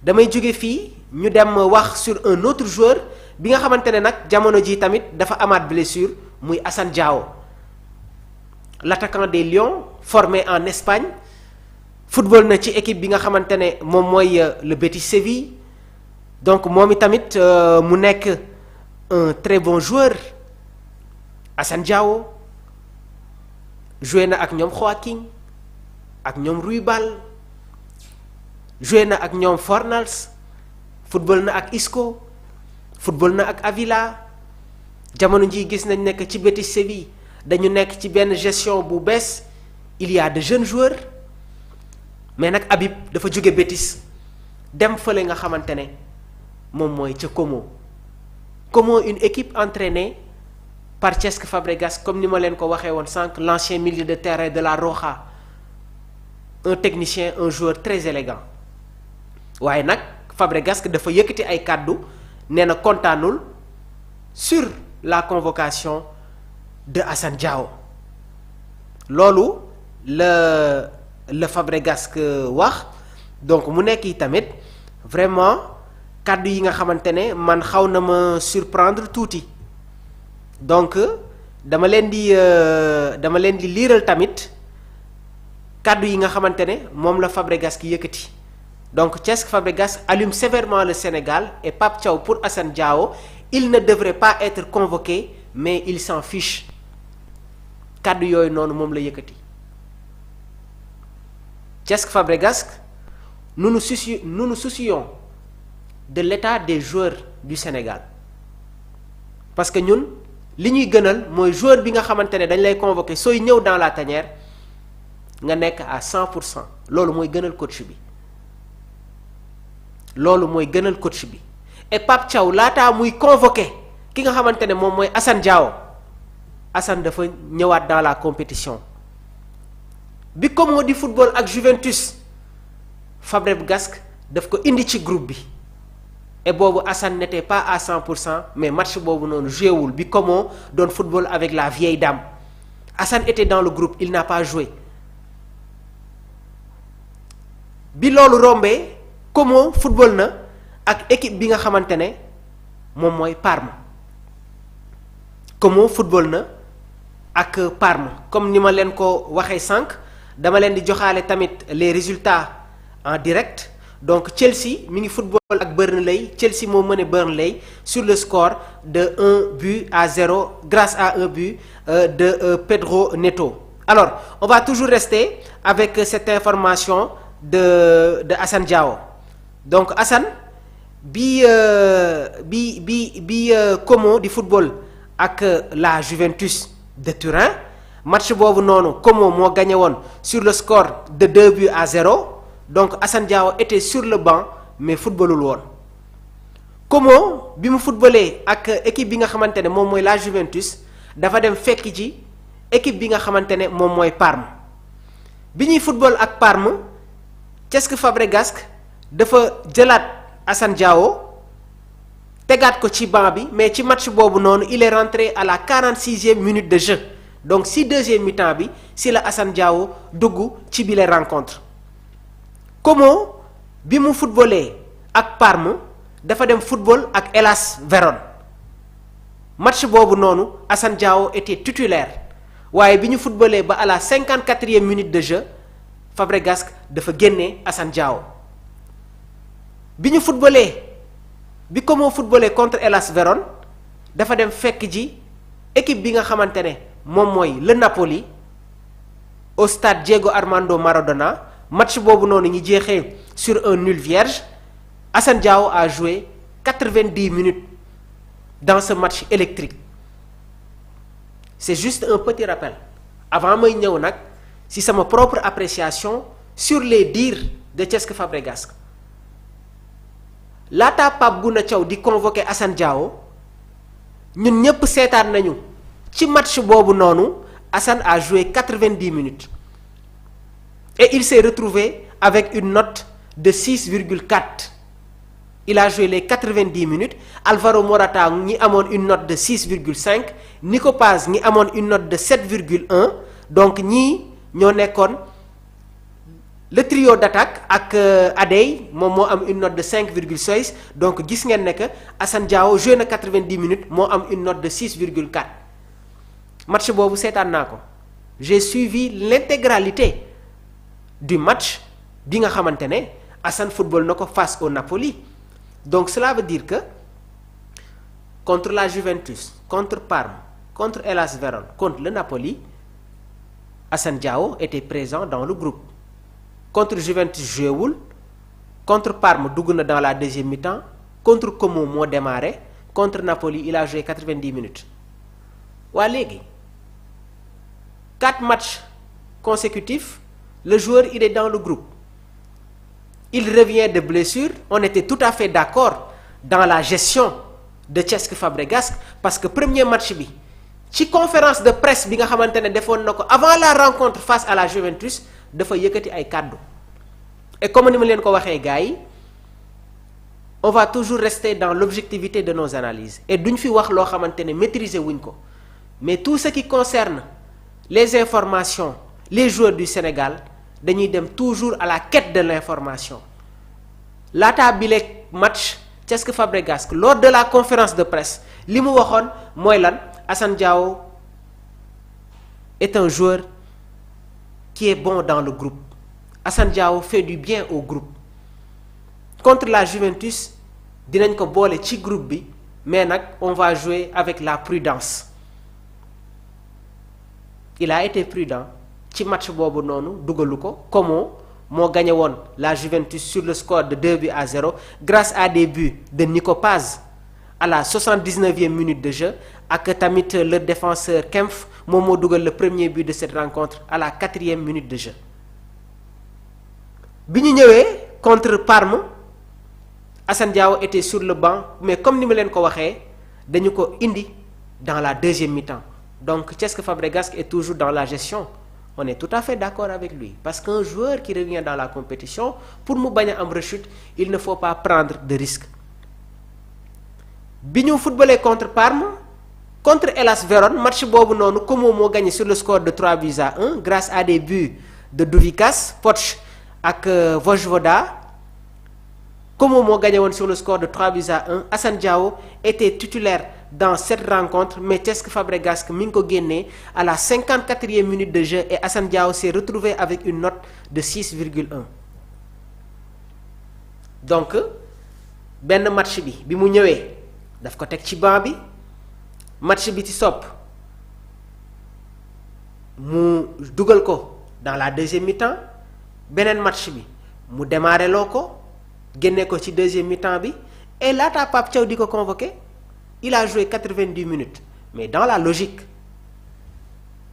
damay jóge fii ñu dem wax sur un autre joueur bi nga xamante ne nag jamono ji tamit dafa amaat blessure muy Assane Diao l'attaquant des Lions formé en Espagne football na ci équipe bi nga xamante ne moom mooy le Betis Séville donc moom itamit mu nekk un très bon joueur Assane Diao joué na ak ñoom Joaquim ak ñoom Ruibal joué na ak ñoom Fornals football na ak Isco football na ak Avila jamono ji gis nañ nekk ci Betis Séville dañu nekk ci benn gestion bu bees il y a de jeunes joueurs mais nag Habib dafa jóge Betis dem fële nga xamante ne moom mooy ca Como une équipe entraînée par Cesc Fabregas comme ni ma leen ko waxee woon sànq l'ancien milieu de terrain de la Roja un technicien un joueur très élégant waaye nag Fabregas dafa yëkkati ay kàddu nee na kontaanul sur la convocation de Assane Diao loolu la Fabregas wax donc mu nekk yi tamit vraiment kàddu yi nga xamante ne man xaw na ma surprendre tuuti donc dama leen di liiral tamit kàddu yi nga xamante ne moom la Fabregas ki yëkkati donc Cesc Fabregas allume sévèrement le Sénégal et Pape Thiaw pour Assane Diao il ne devrait pas être convoqué mais il s'en fiche kàddu yooyu noonu moom la yëkkati Cesc Fabregas nous nous soucions de l'état des joueurs du Sénégal parce que ñun li ñuy gënal mooy joueur bi nga xamante ne dañ lay convoqué sooy ñëw dans la tanière nga nekk à 100% loolu mooy gënal coach bi et Pape Thiaw laataa muy convoqué ki nga xamante ne moom mooy Assane Diao Assane dafa ñëwaat dans la compétition bi Como di football ak Juventus Fabregas daf ko indi ci groupe bi et boobu Assane n'était pas à 100% mais match boobu noonu joué wul bi Como doon football avec la vieille dame Assane était dans le groupe il n'a pas joué bi loolu rombee Como football na ak équipe bi nga xamante ne moom mooy Parme Como football na ak Parme comme ni ma leen ko waxee sànq dama leen di joxaale tamit les résultats en direct donc Chelsea mi ngi football ak Burnley Chelsea moo mené Burnley sur le score de 1-0 grâce à un but de Pedro Neto. Alors on va toujours rester avec cette information de Assane Diao donc Assane bi Como di football ak la Juventus de Turin match boobu noonu Como moo gagné woon sur le score de 2-0 donc Assane Diao était sur le banc mais footballul woon Como bi mu footballee ak équipe bi nga xamante ne moom mooy la Juventus dafa dem fekk ci équipe bi nga xamante ne moom mooy Parme bi ñuy football ak Parme Cesc Fabregas dafa jëlaat Assane Diao tegaat ko ci banc bi mais ci match boobu noonu il est rentré à la 46e minute de jeu donc si deuxième mi-temps bi si la Assane Diao dugg ci bile rencontre Como bi mu footballee ak Parme dafa dem football ak Hellas Vérone match boobu noonu Assane Diao était titulaire waaye bi ñu footballee ba à la 54e minute de jeu Fabregas dafa génne Assane Diao bi ñu footballee bi Como footballé contre Hellas Vérone dafa dem fekk ji équipe bi nga xamante ne moom mooy le Napoli au stade Diego Armando Maradona match boobu noonu ñu jeexee sur un nul vierge Assane Diao a joué 90 minutes dans ce match électrique c'est juste un petit rappel avant may ñëw nag ci sama propre appréciation sur les dires de Cesc Fabregas laata Pape Bouna Thiaw di convoquer Assane Diao ñun ñëpp seetaan nañu ci match boobu noonu Assane a joué 90 minutes et il s'est retrouvé avec une note de 6,4 il a joué les 90 minutes Alvaro Morata ñi amoon une note de 6,5 Nico Paz ñi amoon une note de 7,1 donc ñii ñoo nekkoon le trio d'attaque ak Adey moom moo am une note de 5,6 donc gis ngeen ne que Assane Diao joué na 90 minutes moo am une note de 6,4 match boobu seetaan naa ko j'ai suivi l'intégralité du match bi nga xamante ne Assane football na ko face au Napoli donc cela veut dire que contre la Juventus contre Parme contre Hellas Vérone contre le Napoli Assane Diao était présent dans le groupe contre Juventus joué wul contre Parme dugg na dans la deuxième mi-temps contre Como moo démarré contre Napoli il a joué 90 minutes waa léegi 4 matchs consécutifs le joueur il est dans le groupe il revient de blessure on était tout à fait d'accord dans la gestion de Cesc Fabregas parce que premier match bi ci conférence de presse bi nga xamante ne defoon na ko avant la rencontre face à la Juventus dafa yëkkati ay kàddu et comme ni ma leen ko waxee gars yi on va toujours rester dans l'objectivité de nos analyses et duñ fi wax loo xamante ne maîtriser wuñ ko mais tout ce qui concerne les informations les joueurs du Sénégal dañuy dem toujours à la quête de l'information laata bile match Cesc Fabregas lors de la conférence de presse li mu waxoon mooy lan Assane Diao est un joueur qui est bon dans le groupe Assane Diao fait du bien au groupe contre la Juventus dinañ ko boole ci groupe bi mais nag on va jouer avec la prudence il a été prudent ci match boobu noonu dugalu ko Como moo gagné woon la Juventus sur le score de 2-0 grâce à des buts de Nico Paz à la 79e minute de jeu ak tamit le défenseur Kempf moom moo dugal le premier but de cette rencontre à la 4e minute de jeu bi ñu ñëwee contre Parme Assane Diao était sur le banc mais comme ni ma leen ko waxee dañu ko indi dans la deuxième mi-temps donc Cesc Fabregas est toujours dans la gestion on est tout à fait d'accord avec lui parce qu'un joueur qui revient dans la compétition pour mu bañ a am rechute il ne faut pas prendre de risques bi ñu footballé contre Parme contre Hellas Vérone match boobu noonu Como moo gagné sur le score de 3-1 grâce à des buts de Douvikas Poch ak Vojvoda Como moo gagné woon sur le score de 3-1 Assane Diao était titulaire dans cette rencontre mais Cesc Fabregas mi ngi ko génnee à la 54e minute de jeu et Assane Diao s'est retrouvé avec une note de 6,1 donc benn match bi mu ñëwee daf ko teg ci banc bi match bi ci sopp mu dugal ko dans la deuxième mi-temps beneen match bi mu démarré loo ko génne ko ci deuxième mi-temps bi et laata Pape Thiaw di ko convoqué il a joué 90 minutes mais dans la logique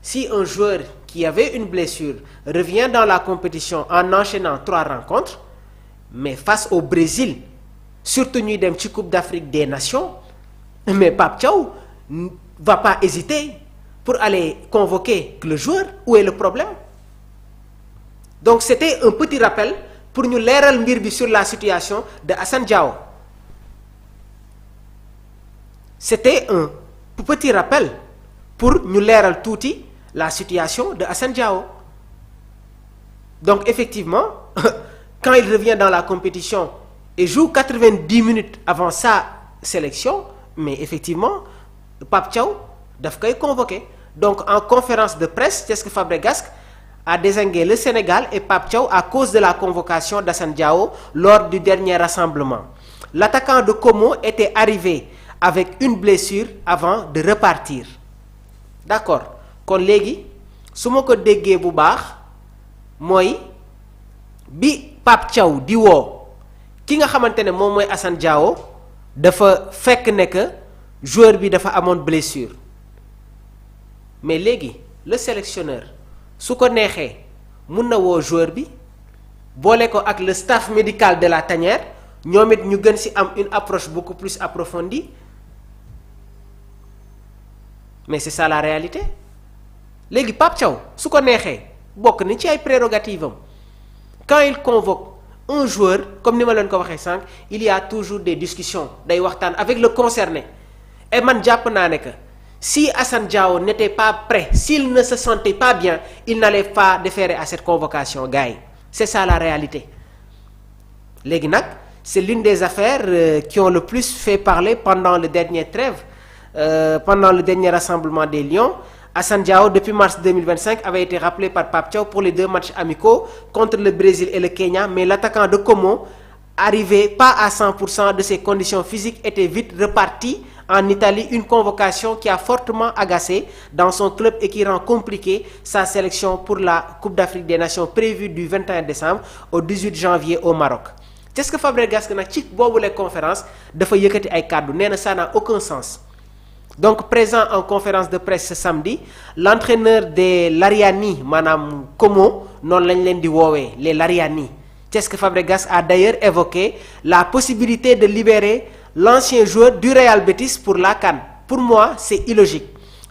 si un joueur qui avait une blessure revient dans la compétition en enchaînant 3 rencontres mais face au Brésil surtout ñuy dem ci Coupe d'Afrique des Nations mais Pape Thiaw va pas hésiter pour aller convoquer le joueur où est le problème donc c'était un petit rappel pour ñu leeral mbir bi sur la situation de Assane Diao c'était un petit rappel pour ñu leeral tuuti la situation de Assane Diao donc effectivement quand il revient dans la compétition et joue 90 minutes avant sa sélection mais effectivement Pape Thiaw daf koy convoqué donc en conférence de presse Cesc Fabregas a dézingué le Sénégal et Pape Thiaw à cause de la convocation d'Assane Diao lors du dernier rassemblement l'attaquant de Como était arrivé avec une blessure avant de repartir d'accord kon léegi su ma ko déggee bu baax mooy bi Pape Thiaw di woo ki nga xamante ne moom mooy Assane Diao dafa fekk ne que joueur bi dafa amoon blessure mais léegi le sélectionneur su ko neexee mun na woo joueur bi boole ko ak le staff médical de la tanière ñoom it ñu gën ci am une approche beaucoup plus approfondie mais c'est ça la réalité léegi Pape Thiaw su ko neexee bokk ni ci ay prérogatives am quand il convoque un joueur comme ni ma leen ko waxee sànq il y a toujours des discussions day waxtaan avec le concerné et man jàpp naa ne que si Assane Diao n'était pas prêt s'il ne se sentait pas bien il n'allait pas déférer à cette convocation gars yi c'est ça la réalité. Léegi nag c'est l'une des affaires qui ont le plus fait parler pendant le dernier trêve, pendant le dernier rassemblement des Lions. Assane Diao, depuis mars 2025, avait été rappelé par Pape Thiaw pour les 2 matchs amicaux contre le Brésil et le Kenya, mais l'attaquant de Como, arrivé pas à 100% de ses conditions physiques, était vite reparti en Italie, une convocation qui a fortement agacé dans son club et qui rend compliqué sa sélection pour la Coupe d'Afrique des Nations prévue du 21 décembre au 18 janvier au Maroc. Est-ce que Fabregas nag ci boobu les conférence dafa yëkkati ay kàddu nee na ça n'a aucun sens. Donc présent en conférence de presse ce samedi, l'entraîneur des Lariani maanaam Como noonu lañ leen di woowee les Lariani. Cesc Fabregas a d'ailleurs évoqué la possibilité de libérer l'ancien joueur du Real Betis pour la CAN. Pour moi, c'est illogique.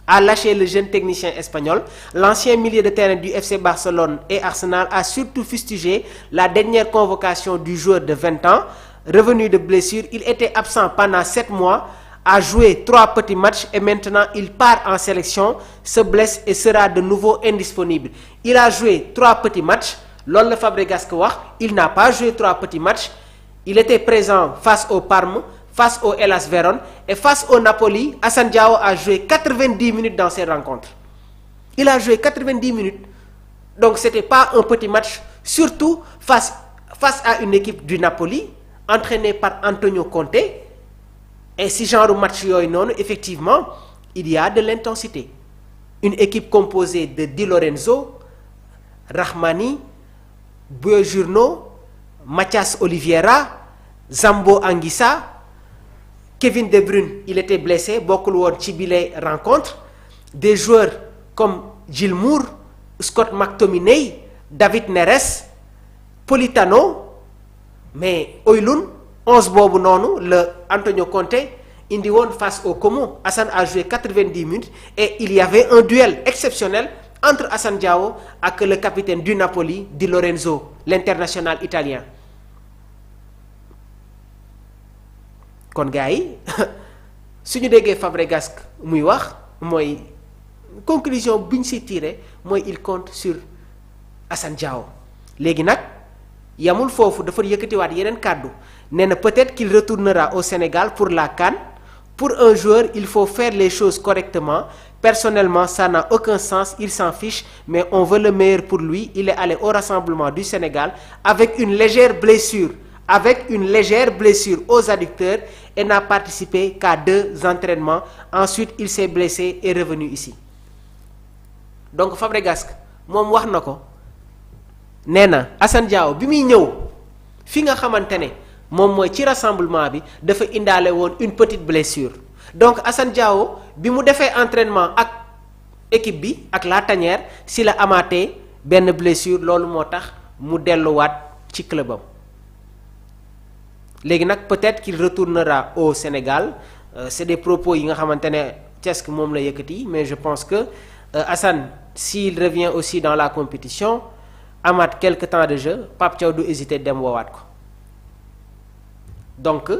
A lâché le jeune technicien espagnol, l'ancien milieu de terrain du FC Barcelone et Arsenal a surtout fustigé la dernière convocation du joueur de 20 ans. Revenu de blessure, il était absent pendant 7 mois, a joué 3 petits matchs et maintenant il part en sélection, se blesse et sera de nouveau indisponible. Il a joué 3 petits matchs. Loolu la Fabregas ko wax, il n'a pas joué 3 petits matchs. Il était présent face au Parme, face au Hellas Vérone et face au Napoli. Assane Diao a joué 90 minutes dans ces rencontres. Il a joué 90 minutes. Donc c'était pas un petit match, surtout face à une équipe du Napoli entraînée par Antonio Conte. Et si genre match yooyu noonu, effectivement, il y a de l'intensité. Une équipe composée de Di Lorenzo, Rahmani, Boyojurno, Mathias Oliveira, Zambo Anguissa, Kevin De Bruyne, il était blessé, bokkul woon ci bile rencontre. Des joueurs comme Gilmour, Scott McTominay, David Neres, Politano, mais Oilun 11 boobu noonu le Antonio Conte indi woon face au Como. Assane a joué 90 minutes et il y avait un duel exceptionnel entre Assane Diao ak le capitaine du Napoli Di Lorenzo, l'international italien. Kon gars yi suñu déggee Fabregas muy wax mooy conclusion bi ñu si tiré mooy il compte sur Assane Diao. Léegi nag yamul foofu dafa yëkkatiwaat yeneen kàddu nee na peut-être qu'il retournera au Sénégal pour la CAN. Pour un joueur, il faut faire les choses correctement. Personnellement, ça n'a aucun sens, il s'en fiche, mais on veut le meilleur pour lui. Il est allé au rassemblement du Sénégal avec une légère blessure aux adducteurs et n'a participé qu'à 2 entraînements. Ensuite, il s'est blessé et est revenu ici. Donc Fabregas moom wax na ko nee na Assane Diao bi muy ñëw fi nga xamante ne moom mooy ci rassemblement bi dafa indaale woon une petite blessure. Donc Assane Diao bi mu defee entraînement ak équipe bi ak la tanière si la amaatee benn blessure, loolu moo tax mu delluwaat ci clubam. Léegi nag peut-être qu'il retournera au Sénégal. C'est des propos yi nga xamante ne Cesc moom la yëkkati, mais je pense que Assane s'il revient aussi dans la compétition amaat quelque temps de jeu, Pape Thiaw du hésiter dem woowaat ko. Donc